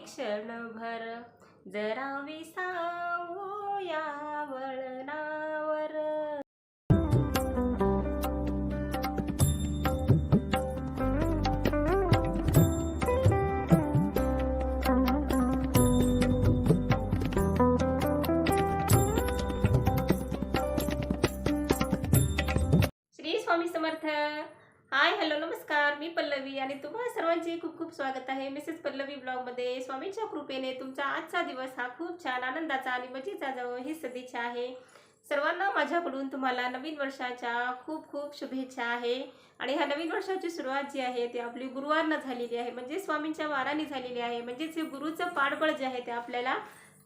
क्षणभर जरा विसावो या वळणावर. श्री स्वामी समर्थ. हाय, हॅलो, नमस्कार. मी पल्लवी आणि तुम्हा सर्वांचे खूप खूप स्वागत आहे मिसेस पल्लवी ब्लॉगमध्ये. स्वामींच्या कृपेने तुमचा आजचा दिवस हा खूप छान आनंदाचा आणि मजेचा जावो ही सदिच्छा आहे. सर्वांना माझ्याकडून तुम्हाला नवीन वर्षाच्या खूप खूप शुभेच्छा आहे. आणि ह्या नवीन वर्षाची सुरुवात जी आहे ती आपली गुरुवारनं झालेली आहे, म्हणजे स्वामींच्या वाराने झालेली आहे. म्हणजेच हे गुरुचं पाठबळ जे आहे ते आपल्याला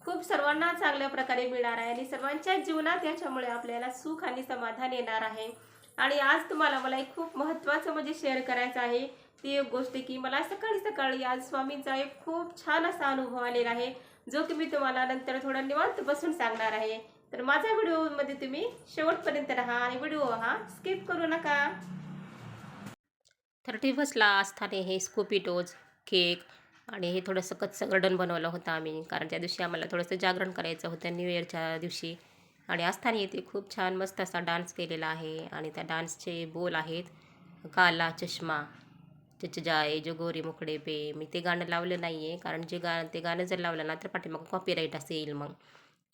खूप सर्वांना चांगल्या प्रकारे मिळणार आहे आणि सर्वांच्या जीवनात याच्यामुळे आपल्याला सुख आणि समाधान येणार आहे. आणि आज तुम्हाला मला एक खूप महत्त्वाचं म्हणजे शेअर करायचं आहे. ती एक गोष्ट की मला सकाळी सकाळी आज स्वामींचा एक खूप छान असा अनुभव आलेला आहे, जो की मी तुम्हाला नंतर थोडं निवांत बसून सांगणार आहे. तर माझ्या व्हिडिओमध्ये तुम्ही शेवटपर्यंत राहा आणि व्हिडिओ हा स्किप करू नका. 31ला आस्थाने हे स्कूपिटोज केक आणि हे थोडंसं कच्चं गार्डन बनवलं होतं आम्ही, कारण त्या दिवशी आम्हाला थोडंसं जागरण करायचं होतं न्यू इयरच्या दिवशी. आणि आस्थाने येथे खूप छान मस्त असा डान्स केलेला आहे आणि त्या डान्सचे बोल आहेत, काला चष्मा चच जाए जो गोरी मुखडे पे. मी ते गाणं लावलं नाही आहे, कारण ते गाणं जर लावलं ना तर पाठीमागं कॉपीराईट असं येईल. मग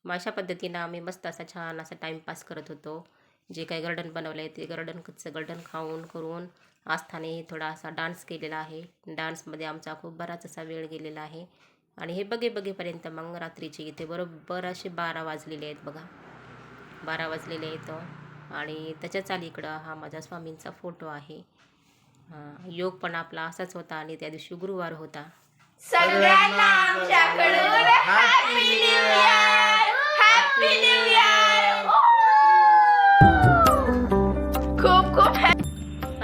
अशा पद्धतीनं आम्ही मस्त असा छान असा टाईमपास करत होतो. जे काही गार्डन बनवलं आहे ते कच्चं गार्डन खाऊन करून आस्थाने थोडा असा डान्स केलेला आहे. डान्समध्ये आमचा खूप बराच असा वेळ गेलेला आहे. आणि हे बघेपर्यंत मग रात्रीचे इथे बरोबर असे 12 वाजलेले आहेत बघा. 12 वाजलेले आहेत आणि त्याच्याच अलीकडं हा माझा स्वामींचा फोटो आहे. योग पण आपला असाच होता आणि त्या दिवशी गुरुवार होता. सगळ्यांना आमच्याकडून happy new year. Happy new year. खूप खूप.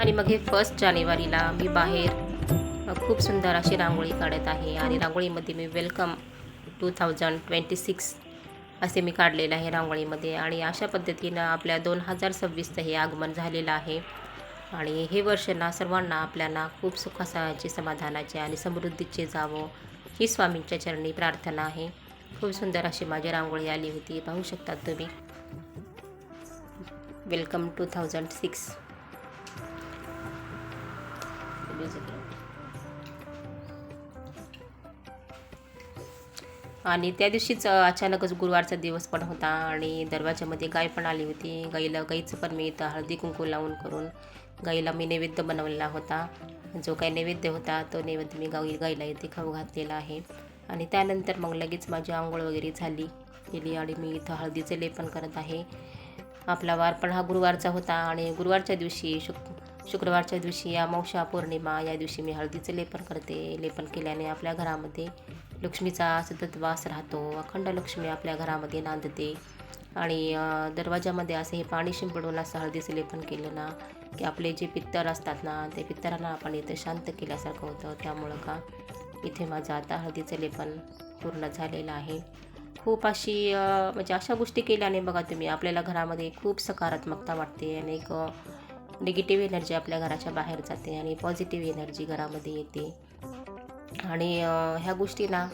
आणि मग हे 1 जानेवारीला मी बाहेर खूप सुंदर अशी रांगोळी काढत आहे आणि रांगोळीमध्ये मी वेलकम 2026 असे मी काढलेलं आहे रांगोळीमध्ये. आणि अशा पद्धतीनं आपल्या 2026चं हे आगमन झालेलं आहे. आणि हे वर्ष ना सर्वांना आपल्याला खूप सुखाचे समाधानाचे आणि समृद्धीचे जावो ही स्वामींच्या चरणी प्रार्थना आहे. खूप सुंदर अशी माझी रांगोळी आली होती, पाहू शकतात तुम्ही. वेलकम 2006. आणि त्या दिवशीच अचानकच गुरुवारचा दिवस पण होता आणि दरवाजामध्ये गाय पण आली होती. गाईचं पण मी इथं हळदी कुंकू लावून करून गाईला मी नैवेद्य बनवलेला होता. जो काही नैवेद्य होता तो नैवेद्य मी गाईला इथे खाऊ घातलेला आहे. आणि त्यानंतर मग लगेच माझी आंघोळ वगैरे केली आणि मी इथं हळदीचे लेपन करत आहे. आपला वार पण हा गुरुवारचा होता आणि गुरुवारच्या दिवशी शुक्रवारच्या दिवशी अमावस्या पौर्णिमा या दिवशी मी हळदीचे लेपन करते. लेपन केल्याने आपल्या घरामध्ये लक्ष्मीचा सतत वास राहतो. अखंड लक्ष्मी आपल्या घरामध्ये नांदते. आणि दरवाजामध्ये असं हे पाणी शिंपडून असं हळदीचं लेपन केलं ना की आपले जे पित्तर असतात ना ते पित्तरांना आपण इथं शांत केल्यासारखं होतं. त्यामुळं का इथे माझं आता हळदीचं लेपन पूर्ण झालेलं आहे. खूप अशी म्हणजे अशा गोष्टी केल्याने बघा तुम्ही आपल्याला घरामध्ये खूप सकारात्मकता वाटते आणि एक निगेटिव्ह एनर्जी आपल्या घराच्या बाहेर जाते आणि पॉझिटिव्ह एनर्जी घरामध्ये येते. आणि ह्या गोष्टी ना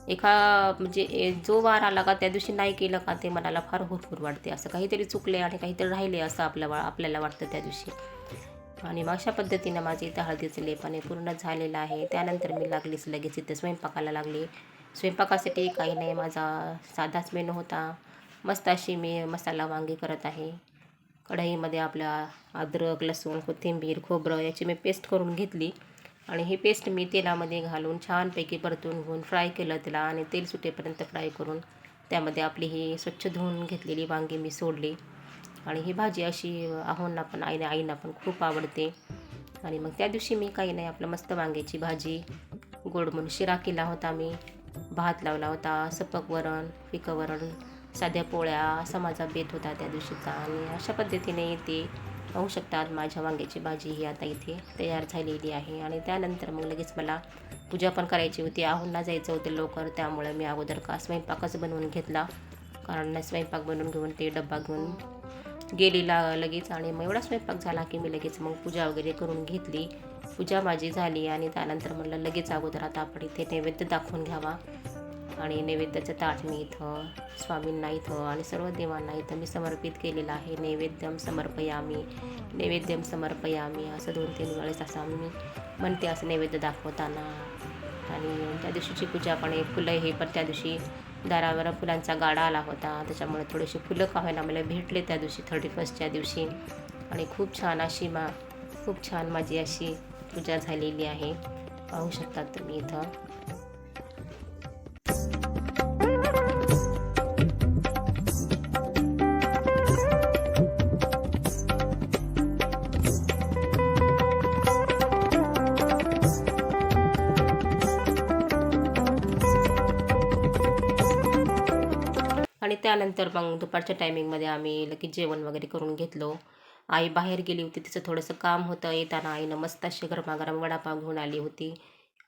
म्हणजे जो वार आला का त्या दिवशी नाही केलं का ते मनाला फार हुरहुर वाटते. असं काहीतरी चुकले आणि काहीतरी राहिले असं आपल्याला वाटतं त्या दिवशी. आणि मग अशा पद्धतीनं माझे इथं हळदीचं लेपन पूर्ण झालेलं आहे. त्यानंतर मी लगेच इथं स्वयंपाकाला लागले. स्वयंपाकासाठी काही नाही, माझा साधाच मेनू होता. मस्त अशी मी मसाला वांगी करत आहे. कढईमध्ये आपल्या अद्रक, लसूण, कोथिंबीर, खोबरं याची मी पेस्ट करून घेतली आणि ही पेस्ट मी तेलामध्ये घालून छानपैकी परतून घेऊन फ्राय केलं त्याला आणि तेल सुटेपर्यंत फ्राय करून त्यामध्ये आपली ही स्वच्छ धुवून घेतलेली वांगी मी सोडली. आणि ही भाजी अशी आईना पण खूप आवडते. आणि मग त्या दिवशी मी काही नाही, आपलं मस्त वांग्याची भाजी, गोड म्हणून शिरा केला होता मी, भात लावला होता, सपक वरण, फिकं वरण, साध्या पोळ्या असा माझा बेत होता त्या दिवशीचा. आणि अशा पद्धतीने ते पाहू शकतात माझ्या वांग्याची भाजी ही आता इथे तयार झालेली आहे. आणि त्यानंतर मग लगेच मला पूजा पण करायची होती. आहुंना जायचं होतं लवकर, त्यामुळे मी अगोदर स्वयंपाकच बनवून घेतला. कारण स्वयंपाक बनवून घेऊन ते डब्बा घेऊन गेली लगेच. आणि मग एवढा स्वयंपाक झाला की मी लगेच मग पूजा वगैरे करून घेतली. पूजा माझी झाली आणि त्यानंतर म्हणलं लगेच अगोदर आता आपण इथे नैवेद्य दाखवून घ्यावा. आणि नैवेद्याचं ताट मी इथं स्वामींना इथं आणि सर्व देवांना इथं मी समर्पित केलेलं आहे. नैवेद्यम समर्पयामी, नैवेद्यम समर्पयामी असं 2-3 वेळेस असं मी म्हणते असं नैवेद्य दाखवताना. आणि त्या दिवशीची पूजा पण फुलं हे पण त्या दिवशी दारावर फुलांचा गाडा आला होता, त्याच्यामुळे थोडेसे फुलं का होईना मला भेटले त्या दिवशी 31च्या दिवशी. आणि खूप छान माझी अशी पूजा झालेली आहे, पाहू शकतात तुम्ही इथं. आणि त्यानंतर मग दुपारच्या टायमिंगमध्ये आम्ही लगेच जेवण वगैरे करून घेतलो. आई बाहेर गेली होती, तिचं थोडंसं काम होतं. येताना आईनं मस्त अशी गरमागरम वडापाव घेऊन आली होती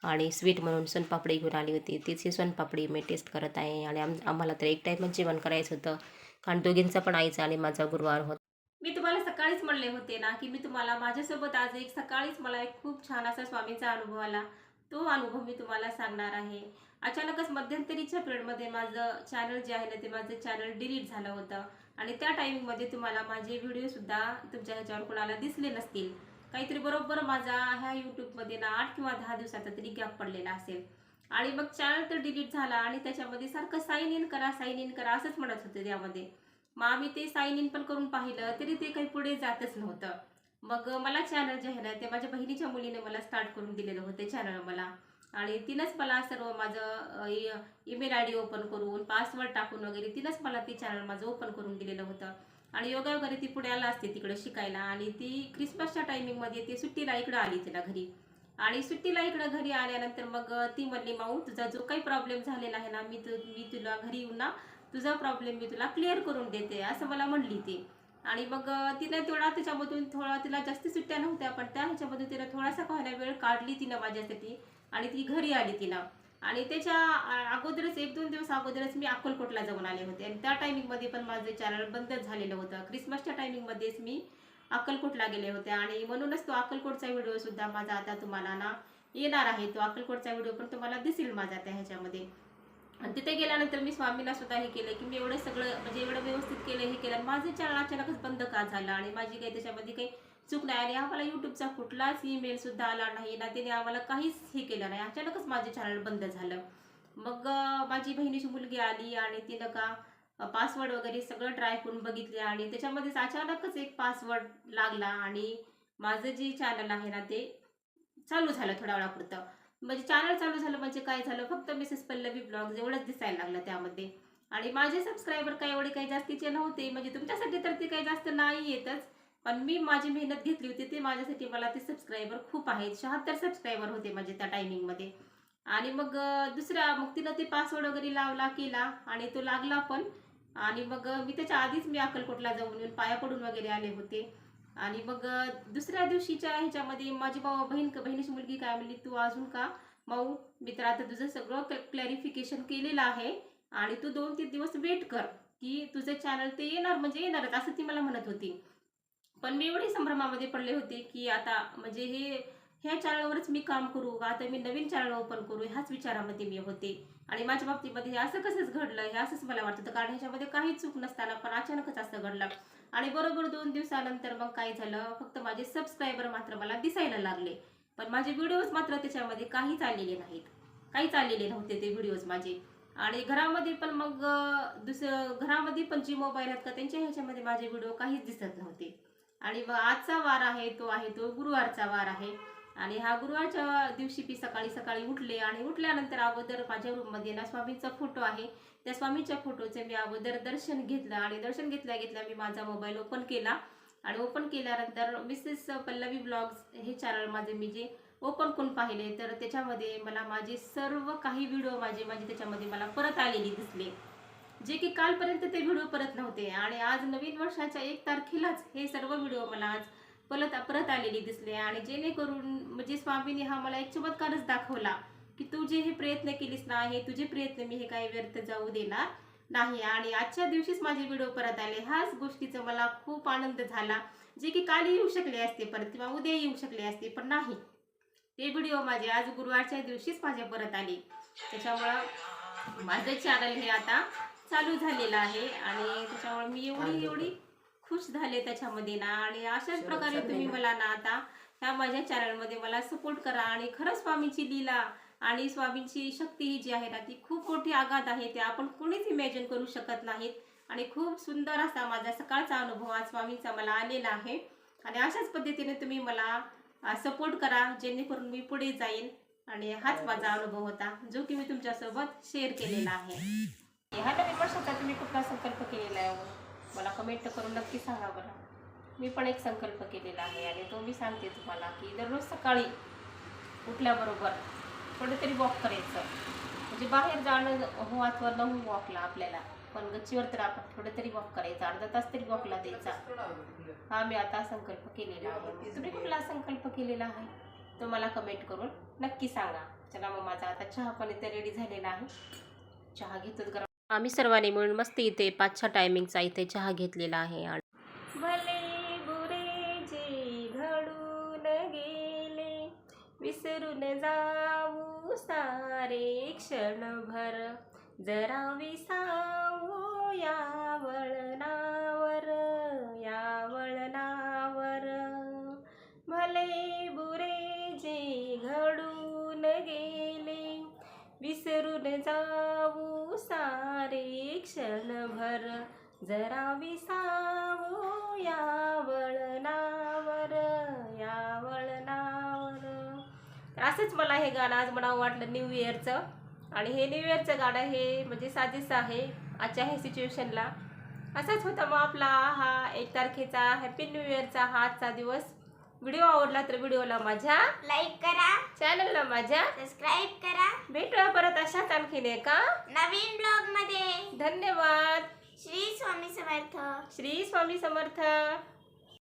आणि स्वीट म्हणून सोनपापडी घेऊन आली होती. तीच ही सोनपापडी मी टेस्ट करत आहे. आणि आम्हाला तर एक टाईमच जेवण करायचं होतं, कारण दोघींचा पण आईचा आणि माझा गुरुवार होता. मी तुम्हाला सकाळीच म्हणले होते ना की मी तुम्हाला माझ्यासोबत आज सकाळीच मला एक खूप छान असा स्वामींचा अनुभव आला. तो अनुभव मी तुम्हाला सांगणार आहे. अचानकच मध्यंतरीच्या पिरियडमध्ये माझं चॅनल जे आहे ना ते माझं चॅनल डिलीट झालं होतं. आणि त्या टायमिंगमध्ये तुम्हाला माझे व्हिडिओसुद्धा तुमच्या ह्याच्यावर कोणाला दिसले नसतील. काहीतरी बरोबर माझा ह्या यूट्यूबमध्ये ना 8 किंवा 10 दिवसाचा तरी गॅप पडलेला असेल. आणि मग चॅनल तर डिलीट झाला आणि त्याच्यामध्ये सारखं साइन इन करा असंच म्हणत होते त्यामध्ये. मग आम्ही ते साइन इन पण करून पाहिलं तरी ते काही पुढे जातच नव्हतं. मग मला चॅनल जे आहे ना ते माझ्या बहिणीच्या मुलीने मला स्टार्ट करून दिलेलं होतं चॅनल मला. आणि तिनंच मला सर्व माझं ईमेल आय डी ओपन करून पासवर्ड टाकून वगैरे तिनंच मला ते चॅनल माझं ओपन करून दिलेलं होतं. आणि योगायोगाने ती पुण्याला असते तिकडे शिकायला. आणि ती क्रिसमसच्या टायमिंगमध्ये ती सुट्टीला इकडं आली तिला घरी. आणि सुट्टीला इकडं घरी आल्यानंतर मग ती म्हणली माऊ तुझा जो काही प्रॉब्लेम झालेला आहे ना मी तुला घरी येऊन ना तुझा प्रॉब्लेम मी तुला क्लिअर करून देते असं मला म्हणली ती. आणि मग तिने त्याच्यामधून थोडा तिला जास्त सुट्ट्या नव्हत्या पण त्या ह्याच्यामधून तिला थोडासा का होईना वेळ काढली तिनं माझ्यासाठी. आणि ती घरी आली तिला. आणि त्याच्या अगोदरच 1-2 दिवस अगोदरच मी अक्कलकोटला जाऊन आले होते. आणि त्या टायमिंगमध्ये पण माझं चॅनल बंदच झालेलं होतं. क्रिसमसच्या टायमिंगमध्येच मी अक्कलकोटला गेले होते. आणि म्हणूनच तो अक्कलकोटचा व्हिडिओसुद्धा माझा आता तुम्हाला ना येणार आहे. तो अक्कलकोटचा व्हिडिओ पण तुम्हाला दिसेल माझा त्या ह्याच्यामध्ये. आणि तिथे गेल्यानंतर मी स्वामींना सुद्धा हे केलं की मी एवढं सगळं म्हणजे एवढं व्यवस्थित केलं हे केलं. माझं चॅनल अचानकच बंद का झालं आणि माझी काही त्याच्यामध्ये काही चूक नाही. आणि आम्हाला यूट्यूबचा कुठलाच ईमेल सुद्धा आला नाही ना त्याने आम्हाला काहीच हे केलं नाही. अचानकच माझे चॅनल बंद झालं. मग माझी बहिणीची मुलगी आली आणि तिनं का पासवर्ड वगैरे सगळं ट्राय करून बघितले आणि त्याच्यामध्येच अचानकच एक पासवर्ड लागला आणि माझं जे चॅनल आहे ना ते चालू झालं थोड्या वेळापुरतं. म्हणजे चॅनल चालू झालं म्हणजे काय झालं फक्त मिसेस पल्लवी ब्लॉग्स एवढंच दिसायला लागलं त्यामध्ये. आणि माझे सबस्क्रायबर काय एवढे काही जास्तीचे नव्हते. म्हणजे तुमच्यासाठी तर ते काही जास्त नाही येतच पण मी माझी मेहनत घेतली होती ते माझ्यासाठी मला ते सबस्क्रायबर खूप आहेत. 76 सबस्क्रायबर होते माझे त्या टायमिंगमध्ये. आणि मग मग तिनं ते पासवर्ड वगैरे लावला केला आणि तो लागला पण. आणि मग मी त्याच्या आधीच मी अक्कलकोटला जाऊन येऊन पाया पडून वगैरे आले होते. आणि मग दुसऱ्या दिवशीच्या ह्याच्यामध्ये माझी बहिणीची मुलगी काय म्हणली तू अजून का माऊ मी तर आता तुझं सगळं क्लॅरिफिकेशन केलेलं आहे आणि तू 2-3 दिवस वेट कर की तुझं चॅनल ते येणार म्हणजे येणारच असं ती मला म्हणत होती. पण मी एवढी संभ्रमामध्ये पडले होते की आता म्हणजे ह्या चॅनलवरच मी काम करू आता मी नवीन चॅनल ओपन करू ह्याच विचारामध्ये मी होते. आणि माझ्या बाबतीमध्ये हे असं कसंच घडलं हे असंच मला वाटत होतं कारण ह्याच्यामध्ये काही चूक नसताना पण अचानकच असं घडलं. आणि बरोबर 2 दिवसानंतर मग काय झालं फक्त माझे सबस्क्रायबर मात्र मला दिसायला लागले पण माझे व्हिडिओज मात्र त्याच्यामध्ये काहीच आलेले नव्हते ते व्हिडिओज माझे. आणि घरामध्ये पण मग घरामध्ये पण जी मोबाईल आहेत का त्यांच्या ह्याच्यामध्ये माझे व्हिडिओ काहीच दिसत नव्हते. आणि मग आजचा वार आहे तो गुरुवारचा वार आहे. आणि हा गुरुवारच्या दिवशी मी सकाळी उठले आणि उठल्यानंतर अगोदर माझ्या रूममध्ये ना स्वामींचा फोटो आहे त्या स्वामींच्या फोटोचे मी अगोदर दर्शन घेतलं. आणि दर्शन घेतल्या मी माझा मोबाईल ओपन केला. आणि ओपन केल्यानंतर मिसेस पल्लवी ब्लॉग्स हे चॅनल माझे मी जे ओपन करून पाहिले तर त्याच्यामध्ये मला माझे सर्व काही व्हिडिओ माझे त्याच्यामध्ये मला परत आलेले दिसले जे की कालपर्यंत ते व्हिडिओ परत नव्हते. आणि आज नवीन वर्षाच्या 1 तारखेलाच हे सर्व व्हिडिओ मला आज परत आलेले दिसले. आणि जेणेकरून म्हणजे स्वामींनी हा मला एक चमत्कारच दाखवला की तू जे हे प्रयत्न केलीस ना हे तुझे प्रयत्न मी हे काही व्यर्थ जाऊ देणार नाही. आणि आजच्या दिवशीच माझे व्हिडिओ परत आले ह्याच गोष्टीचा मला खूप आनंद झाला जे की काल येऊ शकले असते परत किंवा उद्या येऊ शकले असते पण नाही ते व्हिडिओ माझे आज गुरुवारच्या दिवशीच माझ्या परत आले. त्याच्यामुळं माझं चॅनल हे आता चालू झालेलं आहे आणि त्याच्यामुळे मी एवढी खुश झाले त्याच्यामध्ये ना. आणि अशाच प्रकारे तुम्ही मला ना आता ह्या माझ्या चॅनलमध्ये मला सपोर्ट करा. आणि खरंच स्वामींची लीला आणि स्वामींची शक्ती ही जी आहे ना ती खूप मोठी आघात आहे. ते आपण कोणीच इमॅजिन करू शकत नाहीत. आणि खूप सुंदर असा माझा सकाळचा अनुभव आज स्वामींचा मला आलेला आहे. आणि अशाच पद्धतीने तुम्ही मला सपोर्ट करा जेणेकरून मी पुढे जाईन. आणि हाच माझा अनुभव होता जो की मी तुमच्यासोबत शेअर केलेला आहे. ह्या नवीन वर्षाचा तुम्ही कुठला संकल्प केलेला आहे मला कमेंट करून नक्की सांगा बरं. मी पण एक संकल्प केलेला आहे आणि तो मी सांगते तुम्हाला की दररोज सकाळी उठल्याबरोबर थोडं वॉक करायचं. म्हणजे बाहेर जाणं हो अथवा न हो वॉकला आपल्याला, पण गच्चीवर तर आपण थोडं वॉक करायचं, अर्धा तास तरी वॉकला द्यायचा. हा मी आता संकल्प केलेला आहे. तुम्ही कुठला संकल्प केलेला आहे तो मला कमेंट करून नक्की सांगा. चला मग माझा आता चहा पण इथे रेडी झालेला आहे. चहा घेतो गरम. आम्ही सर्वांनी मिळून मस्त इथे 5-6 टायमिंगचा इथे चहा घेतलेला आहे. आणि भले बुरे जे घडून गेले विसरून जाऊ सारे क्षणभर, जरा विसावू या वळणावर भले बुरे जे घडून गेले विसरून जाऊ सारे क्षणभर, जरा विसावू या वळणावर तर असंच मला हे गाणं आज म्हणावं वाटलं न्यू इयरचं. आणि हे न्यू इयरचं गाणं हे म्हणजे साजेसं आहे आजच्या ह्या सिच्युएशनला. असाच होता मग आपला हा 1 तारखेचा हॅपी न्यू इयरचा हा आजचा दिवस. व्हिडिओ आवडला तर व्हिडिओला माझ्या लाईक करा, चॅनलला माझ्या सबस्क्राईब करा. भेटूया परत अशाच आणखीन एका नवीन ब्लॉग मध्ये. धन्यवाद. श्री स्वामी समर्थ. श्री स्वामी समर्थ.